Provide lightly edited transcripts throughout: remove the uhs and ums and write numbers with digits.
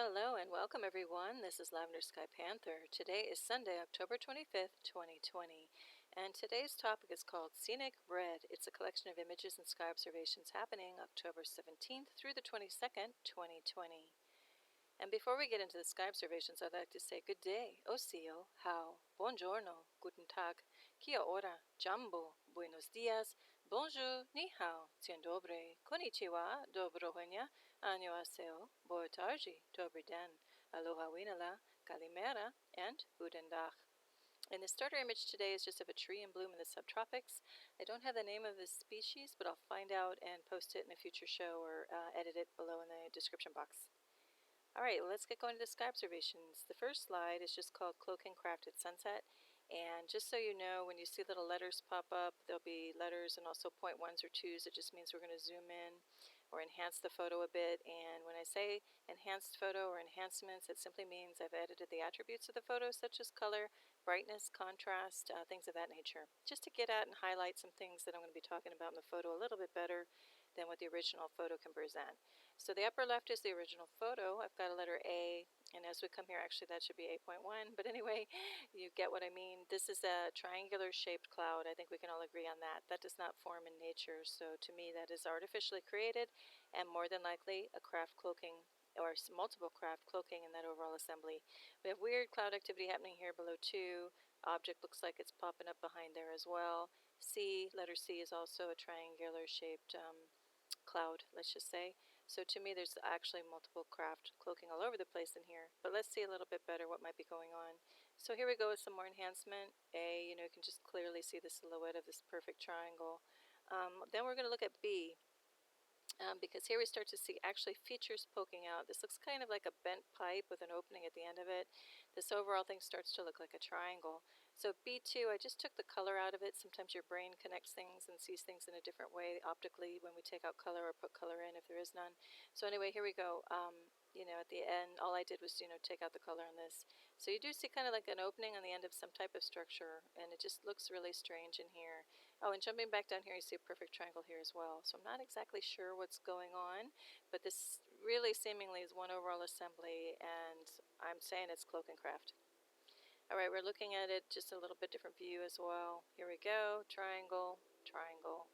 Hello and welcome everyone. This is Lavender Sky Panther. Today is Sunday, October 25th, 2020, and today's topic is called Scenic Red. It's a collection of images and sky observations happening October 17th through the 22nd, 2020. And before we get into the sky observations, I'd like to say good day, osio, how, buongiorno, guten tag, kia ora, jambo, buenos dias, bonjour, ni hao, dzień dobry, konnichiwa, dobrohenia, annyeonghaseyo, boa tarde, dobry den, aloha winala, kalimera, and guten dag. And the starter image today is just of a tree in bloom in the subtropics. I don't have the name of this species, but I'll find out and post it in a future show or edit it below in the description box. Alright, let's get going to the sky observations. The first slide is just called Cloaking Craft at Sunset. And just so you know, when you see little letters pop up, there'll be letters and also point ones or twos. It just means we're going to zoom in or enhance the photo a bit. And when I say enhanced photo or enhancements, it simply means I've edited the attributes of the photo, such as color, brightness, contrast, things of that nature, just to get at and highlight some things that I'm going to be talking about in the photo a little bit better than what the original photo can present. So the upper left is the original photo. I've got a letter A, and as we come here, actually that should be 8.1, but anyway, you get what I mean. This is a triangular shaped cloud. I think we can all agree on that. That does not form in nature, so to me that is artificially created, and more than likely a craft cloaking or multiple craft cloaking in that overall assembly. We have weird cloud activity happening here below 2. Object looks like it's popping up behind there as well. C, letter C, is also a triangular shaped cloud, let's just say. So to me there's actually multiple craft cloaking all over the place in here, but let's see a little bit better what might be going on. So here we go with some more enhancement. A, you can just clearly see the silhouette of this perfect triangle. Then we're going to look at B. Because here we start to see actually features poking out. This looks kind of like a bent pipe with an opening at the end of it. This overall thing starts to look like a triangle. So B2, I just took the color out of it. Sometimes your brain connects things and sees things in a different way optically when we take out color or put color in if there is none. So anyway, here we go. At the end, all I did was, take out the color on this. So you do see kind of like an opening on the end of some type of structure, and it just looks really strange in here. Oh, and jumping back down here, you see a perfect triangle here as well. So I'm not exactly sure what's going on, but this really seemingly is one overall assembly, and I'm saying it's Cloaking Craft. Alright, we're looking at it just a little bit different view as well. Here we go, triangle, triangle,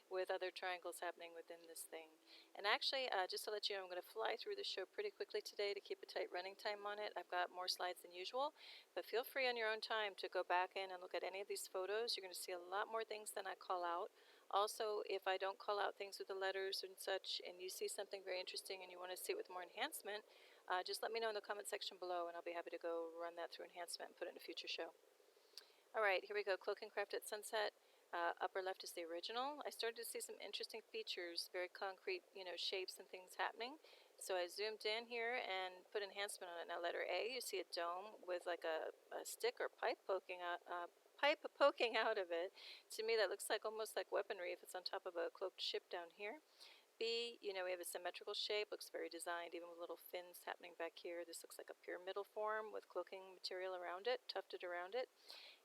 with other triangles happening within this thing. And actually, just to let you know, I'm going to fly through the show pretty quickly today to keep a tight running time on it. I've got more slides than usual, but feel free on your own time to go back in and look at any of these photos. You're going to see a lot more things than I call out. Also, if I don't call out things with the letters and such, and you see something very interesting and you want to see it with more enhancement, just let me know in the comment section below, and I'll be happy to go run that through enhancement and put it in a future show. Alright, here we go, Cloaking Craft at Sunset. Upper left is the original. I started to see some interesting features, very concrete, shapes and things happening. So I zoomed in here and put enhancement on it. Now letter A, you see a dome with like a stick or pipe poking out of it. To me that looks like almost like weaponry if it's on top of a cloaked ship down here. B, we have a symmetrical shape, looks very designed, even with little fins happening back here. This looks like a pyramidal form with cloaking material around it, tufted around it.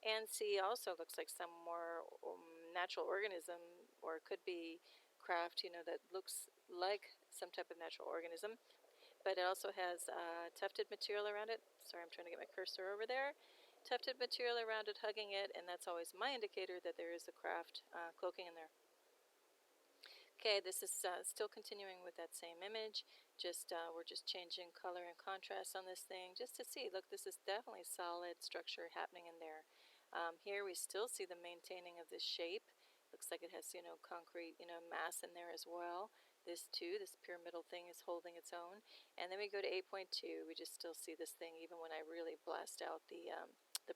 And C also looks like some more natural organism, or it could be craft, that looks like some type of natural organism. But it also has tufted material around it. Sorry, I'm trying to get my cursor over there. Tufted material around it, hugging it, and that's always my indicator that there is a craft cloaking in there. Okay, this is still continuing with that same image. We're just changing color and contrast on this thing just to see. Look, this is definitely solid structure happening in there. Here we still see the maintaining of this shape. Looks like it has, concrete, mass in there as well. This too, this pyramidal thing is holding its own. And then we go to 8.2. We just still see this thing even when I really blast out the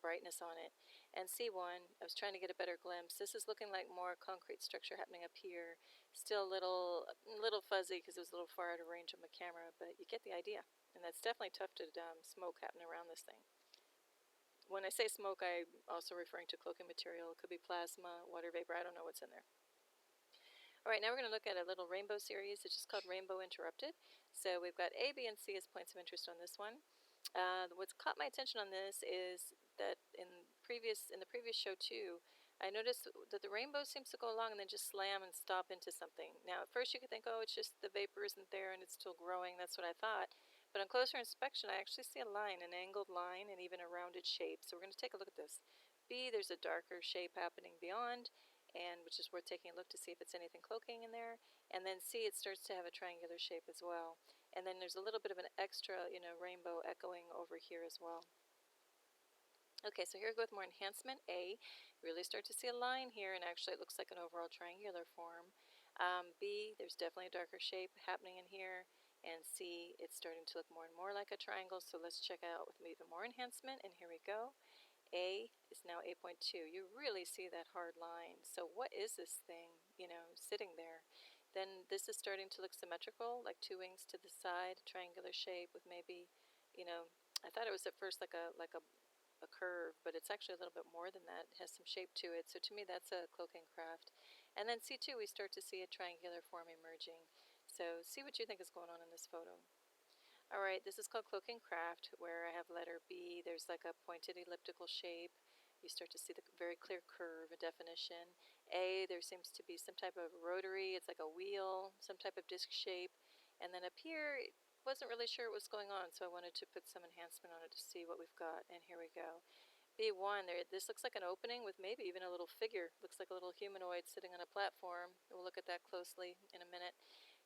brightness on it. And C1, I was trying to get a better glimpse. This is looking like more concrete structure happening up here. Still a little fuzzy because it was a little far out of range of my camera, but you get the idea. And that's definitely tufted smoke happening around this thing. When I say smoke, I'm also referring to cloaking material. It could be plasma, water vapor, I don't know what's in there. Alright, now we're going to look at a little rainbow series. It's just called Rainbow Interrupted. So we've got A, B, and C as points of interest on this one. What's caught my attention on this is that in the previous show too, I noticed that the rainbow seems to go along and then just slam and stop into something. Now at first you could think, oh, it's just the vapor isn't there and it's still growing. That's what I thought. But on closer inspection, I actually see a line, an angled line, and even a rounded shape. So we're going to take a look at this. B, there's a darker shape happening beyond, and which is worth taking a look to see if it's anything cloaking in there. And then C, it starts to have a triangular shape as well. And then there's a little bit of an extra, rainbow echoing over here as well. Okay, so here we go with more enhancement. A, really start to see a line here, and actually it looks like an overall triangular form. B, there's definitely a darker shape happening in here. And C, it's starting to look more and more like a triangle, so let's check out with even more enhancement, and here we go. A is now 8.2. You really see that hard line. So what is this thing, sitting there? Then this is starting to look symmetrical, like two wings to the side, triangular shape with maybe, I thought it was at first like a curve, but it's actually a little bit more than that. It has some shape to it. So to me, that's a cloaking craft. And then C2, we start to see a triangular form emerging. So see what you think is going on in this photo. All right, this is called Cloaking Craft, where I have letter B. There's like a pointed elliptical shape. You start to see the very clear curve, a definition. A, there seems to be some type of rotary. It's like a wheel, some type of disc shape. And then up here, wasn't really sure what was going on, so I wanted to put some enhancement on it to see what we've got. And here we go. B1, this looks like an opening with maybe even a little figure. Looks like a little humanoid sitting on a platform. We'll look at that closely in a minute.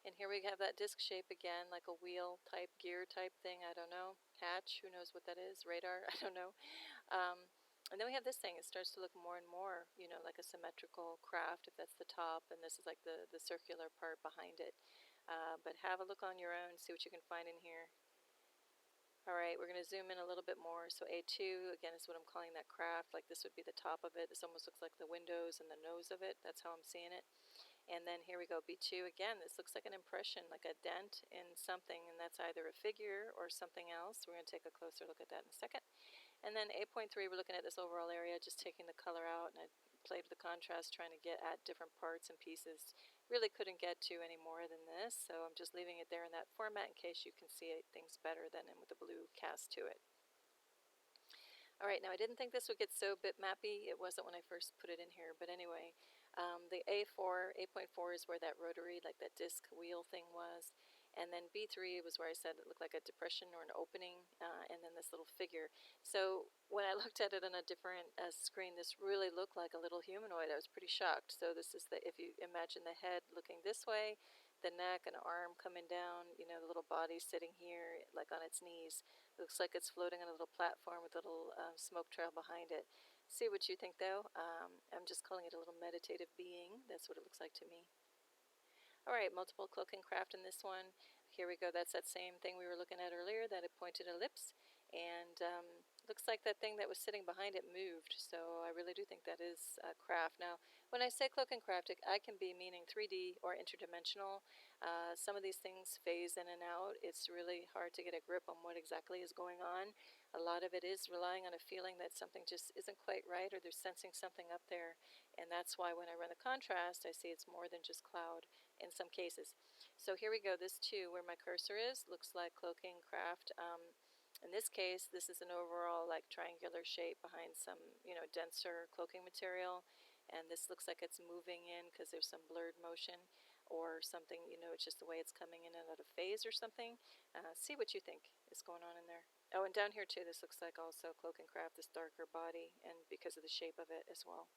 And here we have that disc shape again, like a wheel type, gear type thing. I don't know. Hatch, who knows what that is? Radar, I don't know. And then we have this thing. It starts to look more and more, like a symmetrical craft, if that's the top. And this is like the circular part behind it. But have a look on your own, see what you can find in here. All right, we're going to zoom in a little bit more. So A2, again, is what I'm calling that craft. Like this would be the top of it. This almost looks like the windows and the nose of it. That's how I'm seeing it. And then here we go, B2. Again, this looks like an impression, like a dent in something, and that's either a figure or something else. We're going to take a closer look at that in a second. And then 8.3, we're looking at this overall area, just taking the color out, and I played with the contrast, trying to get at different parts and pieces. Really couldn't get to any more than this, so I'm just leaving it there in that format in case you can see things better than in with the blue cast to it. All right, now I didn't think this would get so bitmappy. It wasn't when I first put it in here, but anyway, the A4, 8.4 is where that rotary, like that disc wheel thing was. And then B3 was where I said it looked like a depression or an opening, and then this little figure. So when I looked at it on a different screen, this really looked like a little humanoid. I was pretty shocked. So this is if you imagine the head looking this way, the neck and arm coming down, the little body sitting here, like on its knees. It looks like it's floating on a little platform with a little smoke trail behind it. See what you think, though. I'm just calling it a little meditative being. That's what it looks like to me. All right, multiple cloaking craft in this one. Here we go. That's that same thing we were looking at earlier, that pointed ellipse. And looks like that thing that was sitting behind it moved. So I really do think that is craft. Now, when I say cloaking craft, I can be meaning 3D or interdimensional. Some of these things phase in and out. It's really hard to get a grip on what exactly is going on. A lot of it is relying on a feeling that something just isn't quite right, or they're sensing something up there. And that's why when I run the contrast, I see it's more than just cloud in some cases. So here we go. This too, where my cursor is, looks like cloaking craft. In this case, this is an overall like triangular shape behind some, denser cloaking material. And this looks like it's moving in because there's some blurred motion or something, it's just the way it's coming in and out of phase or something. See what you think is going on in there. Oh, and down here too, this looks like also cloaking craft, this darker body, and because of the shape of it as well.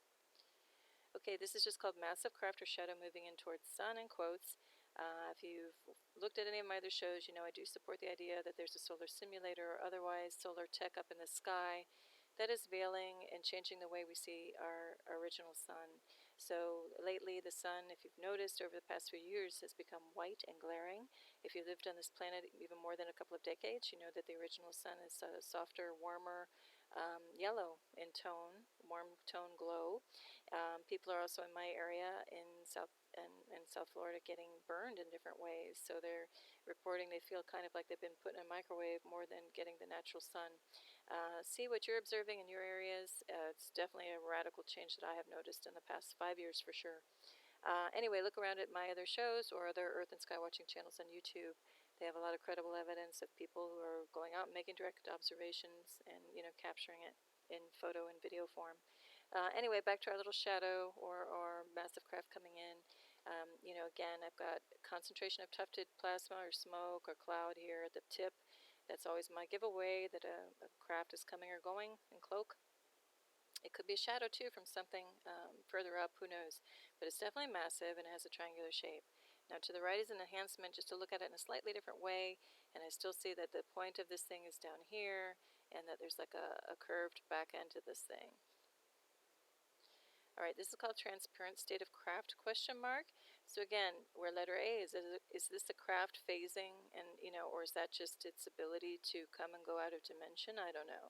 Okay, this is just called Massive Craft or Shadow Moving in Towards Sun, in quotes. If you've looked at any of my other shows, I do support the idea that there's a solar simulator or otherwise solar tech up in the sky that is veiling and changing the way we see our original sun. So lately, the sun, if you've noticed over the past few years, has become white and glaring. If you lived on this planet even more than a couple of decades, you know that the original sun is a softer, warmer, yellow in tone, warm tone glow. People are also in my area in South Florida getting burned in different ways. So they're reporting they feel kind of like they've been put in a microwave more than getting the natural sun. See what you're observing in your areas. It's definitely a radical change that I have noticed in the past 5 years for sure. Anyway, look around at my other shows or other Earth and Sky watching channels on YouTube. They have a lot of credible evidence of people who are going out and making direct observations and capturing it in photo and video form. Anyway, back to our little shadow or massive craft coming in. Again, I've got concentration of tufted plasma or smoke or cloud here at the tip. That's always my giveaway that a craft is coming or going in cloak. It could be a shadow too from something further up, who knows, but it's definitely massive and it has a triangular shape. Now to the right is an enhancement just to look at it in a slightly different way, and I still see that the point of this thing is down here and that there's like a curved back end to this thing. All right, this is called Transparent State of Craft, question mark. So again, where letter A is this the craft phasing, and or is that just its ability to come and go out of dimension? I don't know.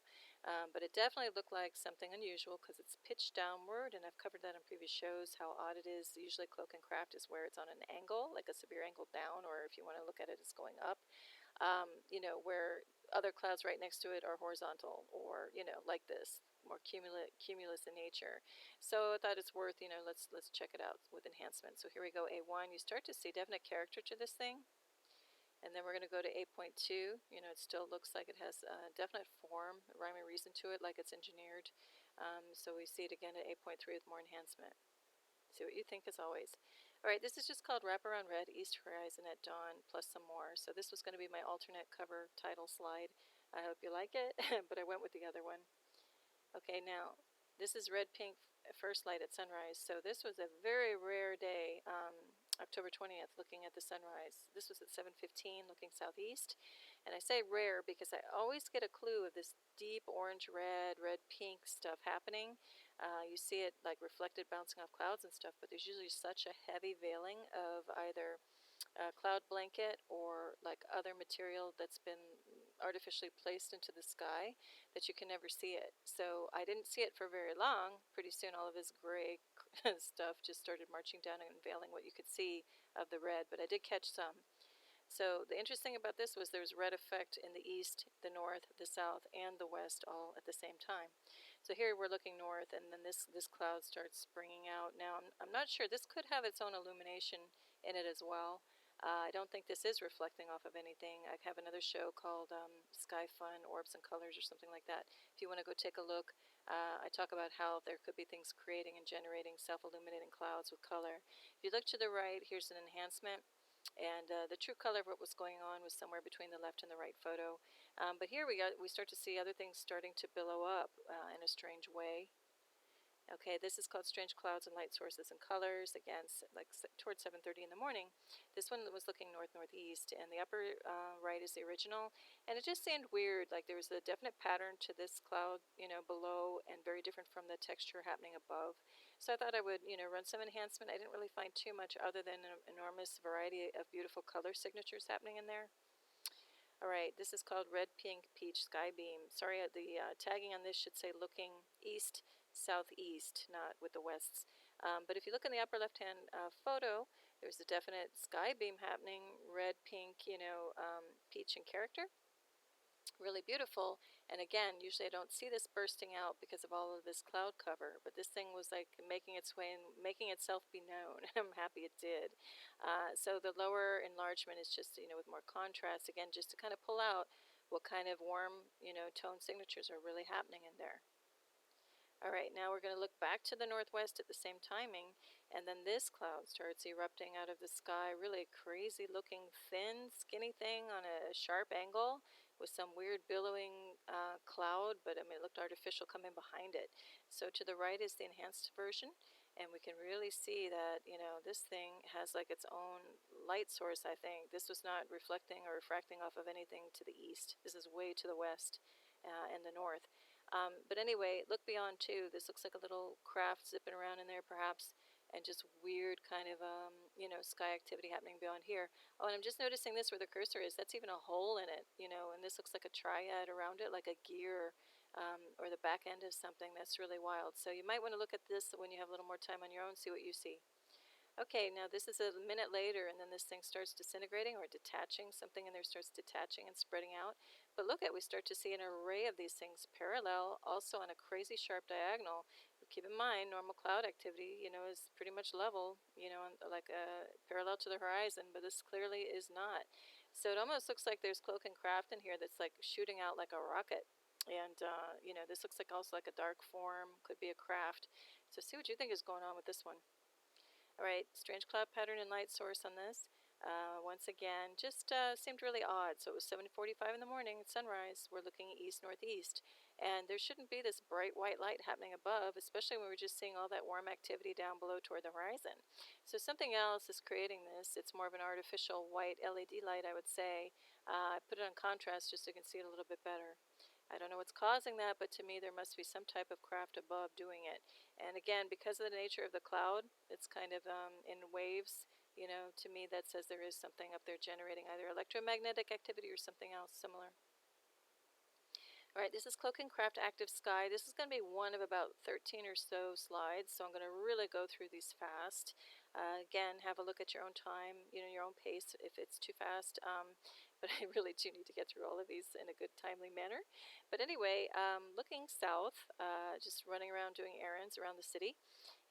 But it definitely looked like something unusual because it's pitched downward, and I've covered that on previous shows, how odd it is. Usually Cloaking Craft is where it's on an angle, like a severe angle down, or if you want to look at it, it's going up. Where other clouds right next to it are horizontal, or like this, more cumulus in nature. So I thought it's worth, let's check it out with enhancement. So here we go, A1. You start to see definite character to this thing. And then we're going to go to 8.2. It still looks like it has a definite form, rhyme and reason to it, like it's engineered. So we see it again at 8.3 with more enhancement. See what you think as always. All right, this is just called Wraparound Red, East Horizon at Dawn, plus some more. So this was going to be my alternate cover title slide. I hope you like it, but I went with the other one. Okay, now, this is Red Pink First Light at sunrise. So this was a very rare day, October 20th, looking at the sunrise. This was at 7:15, looking southeast. And I say rare because I always get a clue of this deep orange-red, red-pink stuff happening. You see it like reflected, bouncing off clouds and stuff, but there's usually such a heavy veiling of either a cloud blanket or like other material that's been artificially placed into the sky that you can never see it. So I didn't see it for very long. Pretty soon all of this gray stuff just started marching down and veiling what you could see of the red, but I did catch some. So the interesting thing about this was there's red effect in the east, the north, the south, and the west all at the same time. So here we're looking north, and then this cloud starts springing out. Now I'm not sure. This could have its own illumination in it as well. I don't think this is reflecting off of anything. I have another show called Sky Fun, Orbs and Colors, or something like that. If you want to go take a look, I talk about how there could be things creating and generating self-illuminating clouds with color. If you look to the right, here's an enhancement. And the true color of what was going on was somewhere between the left and the right photo. But here we start to see other things starting to billow up in a strange way. Okay, this is called Strange Clouds and Light Sources and Colors. Again, like towards 7:30 in the morning. This one was looking north-northeast, and the upper right is the original. And it just seemed weird, like there was a definite pattern to this cloud, below, and very different from the texture happening above. So I thought I would, run some enhancement. I didn't really find too much other than an enormous variety of beautiful color signatures happening in there. All right, this is called Red-Pink-Peach Sky Beam. Sorry, the tagging on this should say looking east, southeast, not with the wests. But if you look in the upper left-hand photo, there's a definite sky beam happening, red, pink, peach in character. Really beautiful. And again, usually I don't see this bursting out because of all of this cloud cover, but this thing was like making its way and making itself be known. I'm happy it did. So the lower enlargement is just, with more contrast, again, just to kind of pull out what kind of warm, tone signatures are really happening in there. All right, now we're going to look back to the northwest at the same timing, and then this cloud starts erupting out of the sky, really crazy looking thin, skinny thing on a sharp angle with some weird billowing cloud, but it looked artificial coming behind it. So to the right is the enhanced version, and we can really see that, this thing has like its own light source, I think. This was not reflecting or refracting off of anything to the east. This is way to the west and the north. But anyway, look beyond too. This looks like a little craft zipping around in there perhaps, and just weird kind of, sky activity happening beyond here. Oh, and I'm just noticing this where the cursor is. That's even a hole in it, and this looks like a triad around it, like a gear or the back end of something. That's really wild. So you might want to look at this when you have a little more time on your own, see what you see. Okay, now this is a minute later, and then this thing starts disintegrating or detaching. Something in there starts detaching and spreading out. But look we start to see an array of these things parallel, also on a crazy sharp diagonal. But keep in mind, normal cloud activity, is pretty much level, like parallel to the horizon, but this clearly is not. So it almost looks like there's Cloaking Craft in here that's like shooting out like a rocket. And, this looks like also like a dark form, could be a craft. So see what you think is going on with this one. Alright, strange cloud pattern and light source on this. Once again, just seemed really odd. So it was 7:45 in the morning at sunrise. We're looking east-northeast. And there shouldn't be this bright white light happening above, especially when we're just seeing all that warm activity down below toward the horizon. So something else is creating this. It's more of an artificial white LED light, I would say. I put it on contrast just so you can see it a little bit better. I don't know what's causing that, but to me there must be some type of craft above doing it. And again, because of the nature of the cloud, it's kind of in waves. To me that says there is something up there generating either electromagnetic activity or something else similar. Alright, this is Cloaking Craft Active Sky. This is going to be one of about 13 or so slides, so I'm going to really go through these fast. Again, have a look at your own time, your own pace if it's too fast. But I really do need to get through all of these in a good, timely manner. But anyway, looking south, just running around doing errands around the city,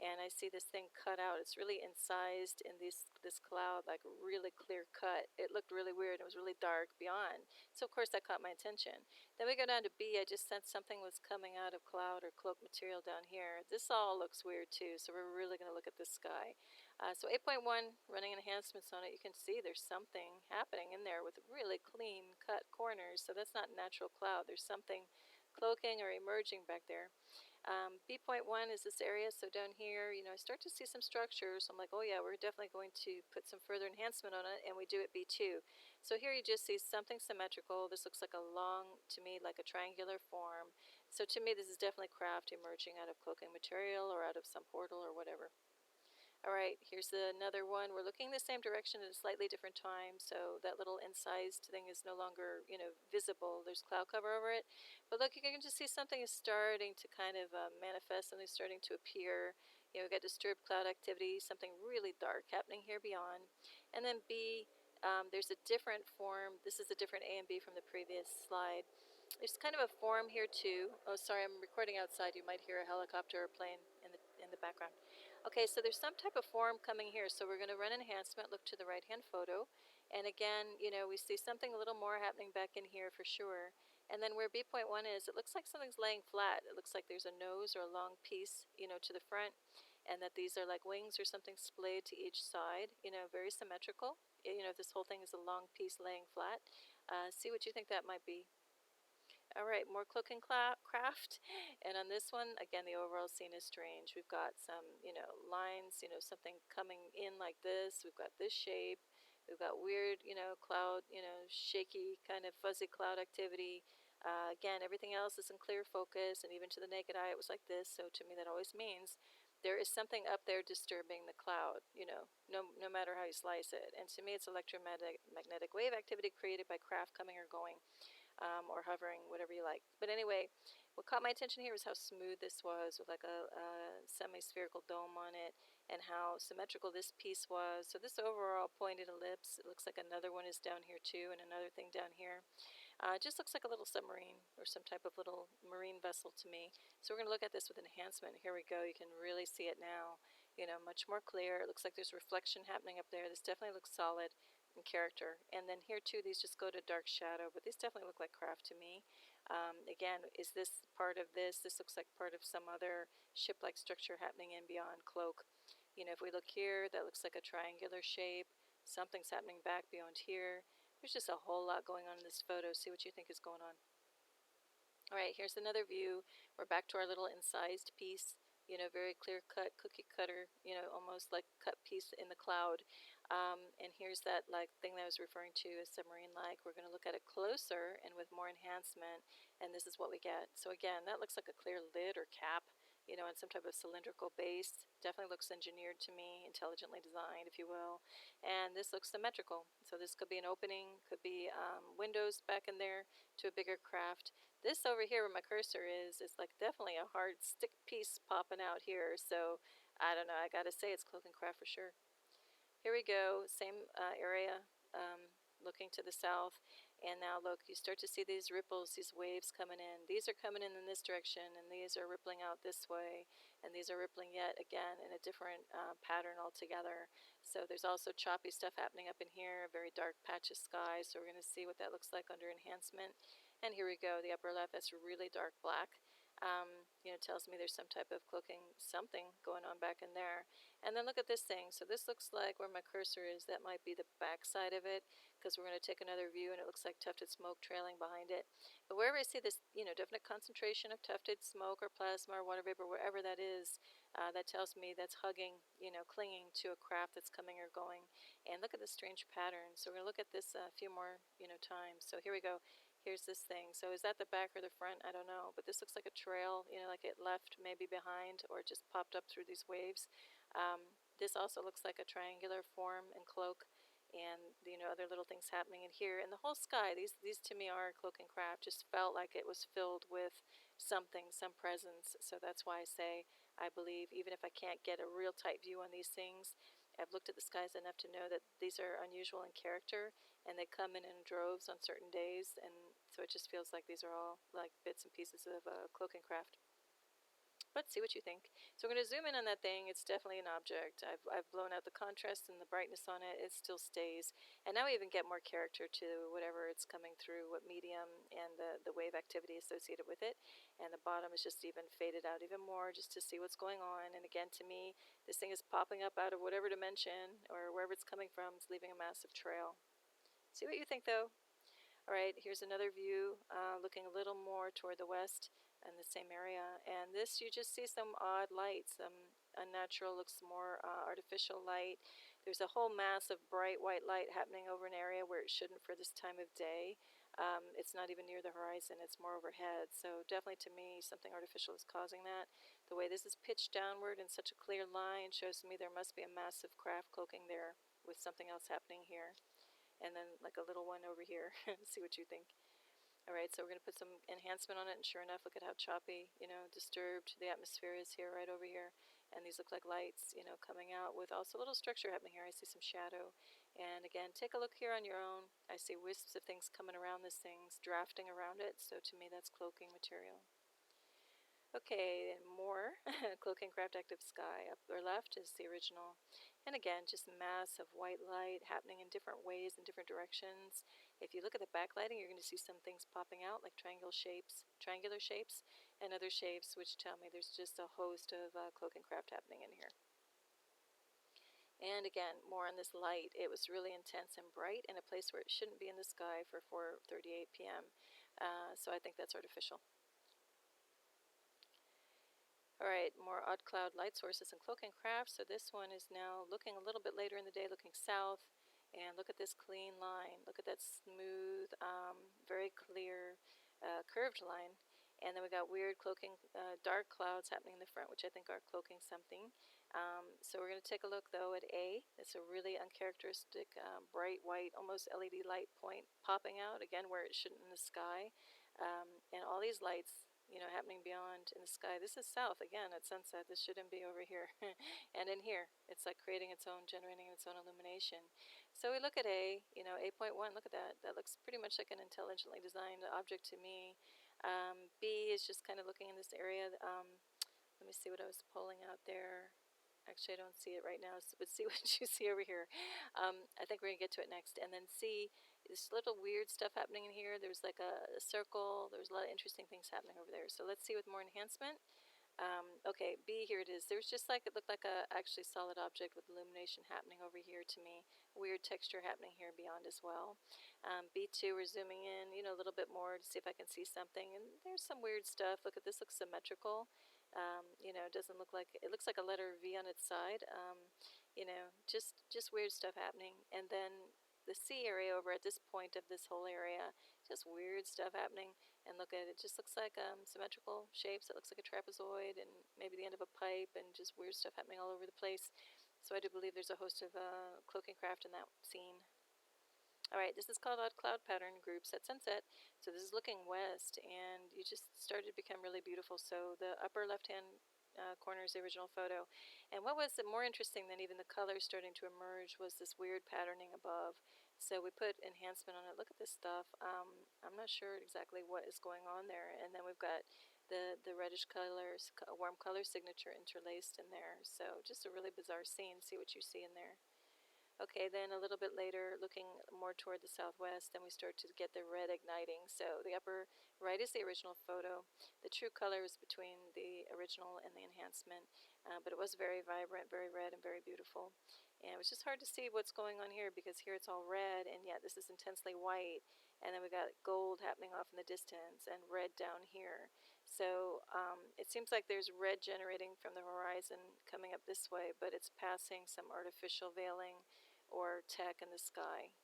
and I see this thing cut out. It's really incised in this cloud, like really clear cut. It looked really weird. It was really dark beyond. So of course that caught my attention. Then we go down to B. I just sensed something was coming out of cloud or cloak material down here. This all looks weird too, so we're really going to look at this sky. So 8.1, running enhancements on it, you can see there's something happening in there with really clean cut corners, so that's not natural cloud. There's something cloaking or emerging back there. B.1 is this area, so down here, I start to see some structures. I'm like, oh yeah, we're definitely going to put some further enhancement on it, and we do at B2. So here you just see something symmetrical. This looks like a long, to me, like a triangular form. So to me, this is definitely craft emerging out of cloaking material or out of some portal or whatever. Alright, here's another one. We're looking the same direction at a slightly different time, so that little incised thing is no longer, visible. There's cloud cover over it. But look, you can just see something is starting to kind of manifest, something's starting to appear. We've got disturbed cloud activity, something really dark happening here beyond. And then B, there's a different form. This is a different A and B from the previous slide. There's kind of a form here too. Oh, sorry, I'm recording outside. You might hear a helicopter or plane in the background. Okay, so there's some type of form coming here. So we're going to run enhancement, look to the right-hand photo. And again, we see something a little more happening back in here for sure. And then where B.1 is, it looks like something's laying flat. It looks like there's a nose or a long piece, to the front. And that these are like wings or something splayed to each side, very symmetrical. This whole thing is a long piece laying flat. See what you think that might be. Alright, more cloaking craft, and on this one, again, the overall scene is strange. We've got some, lines, something coming in like this. We've got this shape. We've got weird, cloud, shaky, kind of fuzzy cloud activity. Again, everything else is in clear focus, and even to the naked eye, it was like this. So to me, that always means there is something up there disturbing the cloud, no matter how you slice it. And to me, it's electromagnetic wave activity created by craft coming or going. Or hovering, whatever you like. But anyway, what caught my attention here was how smooth this was with like a semi-spherical dome on it, and how symmetrical this piece was. So this overall pointed ellipse, it looks like another one is down here too, and another thing down here. It just looks like a little submarine or some type of little marine vessel to me. So we're going to look at this with enhancement. Here we go. You can really see it now, much more clear. It looks like there's reflection happening up there. This definitely looks solid in character. And then here too, these just go to dark shadow, but these definitely look like craft to me. Again, is this part of this? This looks like part of some other ship-like structure happening in beyond cloak. If we look here, that looks like a triangular shape. Something's happening back beyond here. There's just a whole lot going on in this photo. See what you think is going on. Alright, here's another view. We're back to our little incised piece. Very clear cut, cookie cutter, almost like cut piece in the cloud. And here's that like thing that I was referring to as submarine-like. We're going to look at it closer and with more enhancement, and this is what we get. So again, that looks like a clear lid or cap, on some type of cylindrical base. Definitely looks engineered to me, intelligently designed, if you will. And this looks symmetrical. So this could be an opening, could be windows back in there to a bigger craft. This over here where my cursor is like definitely a hard stick piece popping out here. So I don't know, I gotta say it's cloaking craft for sure. Here we go, same area, looking to the south, and now look, you start to see these ripples, these waves coming in. These are coming in this direction, and these are rippling out this way, and these are rippling yet again in a different pattern altogether. So there's also choppy stuff happening up in here, a very dark patch of sky, so we're going to see what that looks like under enhancement. And here we go, the upper left, that's really dark black. Tells me there's some type of cloaking something going on back in there. And then look at this thing. So this looks like where my cursor is, that might be the back side of it, because we're going to take another view and it looks like tufted smoke trailing behind it. But wherever I see this, definite concentration of tufted smoke or plasma or water vapor, wherever that is, that tells me that's hugging, clinging to a craft that's coming or going. And look at this strange pattern. So we're going to look at this a few more, times. So here we go. Here's this thing. So is that the back or the front? I don't know. But this looks like a trail, like it left maybe behind or it just popped up through these waves. This also looks like a triangular form and cloak, and other little things happening in here. And the whole sky, these to me are cloaking craft, just felt like it was filled with something, some presence. So that's why I say I believe, even if I can't get a real tight view on these things, I've looked at the skies enough to know that these are unusual in character, and they come in droves on certain days, and so it just feels like these are all like bits and pieces of cloaking craft. Let's see what you think. So we're going to zoom in on that thing. It's definitely an object. I've blown out the contrast and the brightness on it. It still stays. And now we even get more character to whatever it's coming through, what medium, and the wave activity associated with it. And the bottom is just even faded out even more just to see what's going on. And again, to me, this thing is popping up out of whatever dimension or wherever it's coming from. It's leaving a massive trail. See what you think, though. All right, here's another view looking a little more toward the west in the same area. And this, you just see some odd lights, some unnatural, looks more artificial light. There's a whole mass of bright white light happening over an area where it shouldn't for this time of day. It's not even near the horizon, it's more overhead. So definitely to me, something artificial is causing that. The way this is pitched downward in such a clear line shows me there must be a massive craft cloaking there with something else happening here. And then like a little one over here. See what you think. All right, so we're going to put some enhancement on it, and sure enough, look at how choppy, disturbed the atmosphere is here, right over here. And these look like lights, coming out with also a little structure happening here. I see some shadow. And again, take a look here on your own. I see wisps of things coming around this thing, drafting around it. So to me, that's cloaking material. Okay, and more Cloaking Craft Active Sky. Up or left is the original. And again, just mass of white light happening in different ways, in different directions. If you look at the backlighting, you're going to see some things popping out, like triangular shapes, and other shapes, which tell me there's just a host of Cloaking Craft happening in here. And again, more on this light. It was really intense and bright in a place where it shouldn't be in the sky for 4:38 p.m. So I think that's artificial. Alright, more odd cloud light sources and cloaking craft. So this one is now looking a little bit later in the day, looking south. And look at this clean line. Look at that smooth, very clear, curved line. And then we got weird cloaking, dark clouds happening in the front, which I think are cloaking something. So we're going to take a look, though, at A. It's a really uncharacteristic, bright white, almost LED light point popping out, again, where it shouldn't in the sky. And all these lights, happening beyond in the sky. This is south, again, at sunset. This shouldn't be over here. And in here, it's like creating its own, generating its own illumination. So we look at A, 8.1, look at that. That looks pretty much like an intelligently designed object to me. B is just kind of looking in this area. Let me see what I was pulling out there. Actually, I don't see it right now, but see what you see over here. I think we're going to get to it next. And then C, this little weird stuff happening in here. There's like a circle. There's a lot of interesting things happening over there. So let's see with more enhancement. Okay, B, here it is. There's just like, it looked like a actually solid object with illumination happening over here to me. Weird texture happening here beyond as well. B2, we're zooming in, a little bit more to see if I can see something. And there's some weird stuff. Look at this, looks symmetrical. It doesn't look like, it looks like a letter V on its side. Just weird stuff happening. And then the C area over at this point of this whole area, just weird stuff happening. And look at it, just looks like symmetrical shapes. It looks like a trapezoid and maybe the end of a pipe, and just weird stuff happening all over the place. So I do believe there's a host of cloaking craft in that scene. Alright, this is called Odd Cloud Pattern Groups at Sunset. So this is looking west, and you just started to become really beautiful. So the upper left-hand corner is the original photo. And what was more interesting than even the colors starting to emerge was this weird patterning above. So we put enhancement on it. Look at this stuff. I'm not sure exactly what is going on there. And then we've got the reddish colors, warm color signature interlaced in there. So just a really bizarre scene. See what you see in there. Okay, then a little bit later, looking more toward the southwest, then we start to get the red igniting. So the upper right is the original photo. The true color is between the original and the enhancement, but it was very vibrant, very red, and very beautiful. And it was just hard to see what's going on here because here it's all red, and yet this is intensely white. And then we got gold happening off in the distance and red down here. So it seems like there's red generating from the horizon coming up this way, but it's passing some artificial veiling or tech in the sky.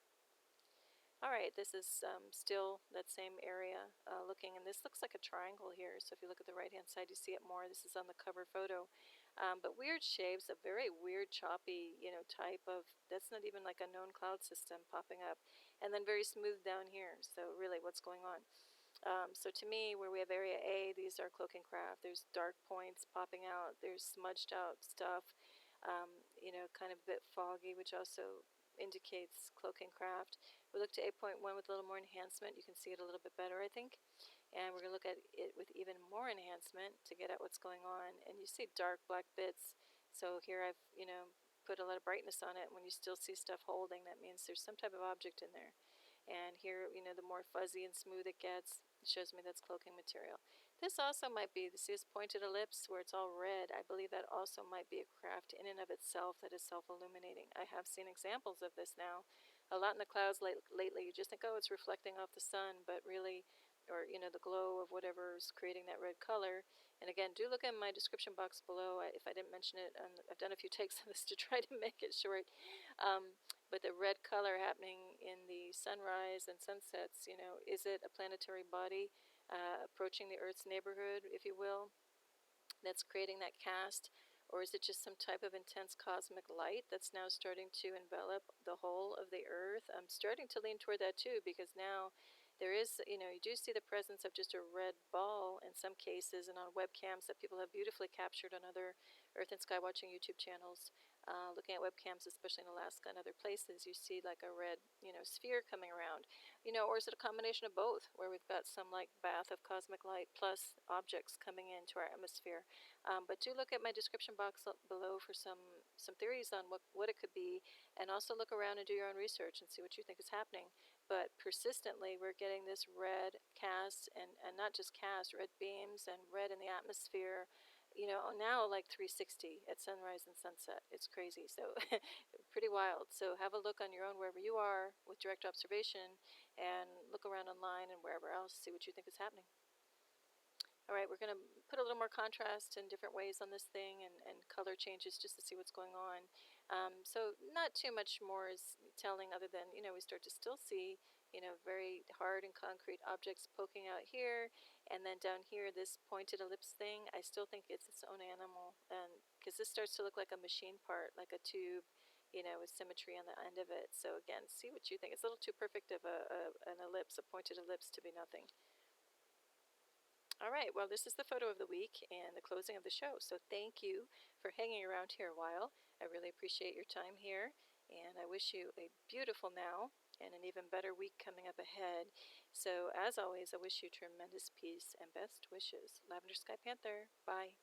All right, this is still that same area looking, and this looks like a triangle here. So if you look at the right-hand side, you see it more. This is on the cover photo. But weird shapes, a very weird, choppy, type of, that's not even like a known cloud system popping up. And then very smooth down here. So really, what's going on? So to me, where we have area A, these are cloaking craft. There's dark points popping out. There's smudged out stuff, kind of a bit foggy, which also indicates cloaking craft. We look to 8.1 with a little more enhancement. You can see it a little bit better, I think. And we're going to look at it with even more enhancement to get at what's going on. And you see dark black bits. So here I've, put a lot of brightness on it. When you still see stuff holding, that means there's some type of object in there. And here, the more fuzzy and smooth it gets, it shows me that's cloaking material. This also might be, see this pointed ellipse where it's all red. I believe that also might be a craft in and of itself that is self-illuminating. I have seen examples of this now. A lot in the clouds lately, you just think, oh, it's reflecting off the sun, but really, or, the glow of whatever's creating that red color. And again, do look in my description box below if I didn't mention it. I've done a few takes of this to try to make it short. But the red color happening in the sunrise and sunsets, is it a planetary body approaching the Earth's neighborhood, if you will, that's creating that cast? Or is it just some type of intense cosmic light that's now starting to envelop the whole of the Earth? I'm starting to lean toward that too, because now there is, you do see the presence of just a red ball in some cases, and on webcams that people have beautifully captured on other Earth and Sky Watching YouTube channels. Looking at webcams, especially in Alaska and other places, you see like a red, sphere coming around. Or is it a combination of both, where we've got some like bath of cosmic light plus objects coming into our atmosphere? But do look at my description box below for some theories on what it could be, and also look around and do your own research and see what you think is happening. But persistently, we're getting this red cast, and not just cast, red beams and red in the atmosphere. Now like 360 at sunrise and sunset. It's crazy. So pretty wild. So have a look on your own wherever you are with direct observation, and look around online and wherever else, see what you think is happening. All right, we're going to put a little more contrast in different ways on this thing, and color changes just to see what's going on. So not too much more is telling, other than, we start to still see, very hard and concrete objects poking out here. And then down here, this pointed ellipse thing, I still think it's its own animal, and because this starts to look like a machine part, like a tube, with symmetry on the end of it. So again, see what you think. It's a little too perfect of an ellipse, a pointed ellipse, to be nothing. All right, well, this is the photo of the week and the closing of the show. So thank you for hanging around here a while. I really appreciate your time here, and I wish you a beautiful now and an even better week coming up ahead. So as always, I wish you tremendous peace and best wishes. Lavender Sky Panther, bye.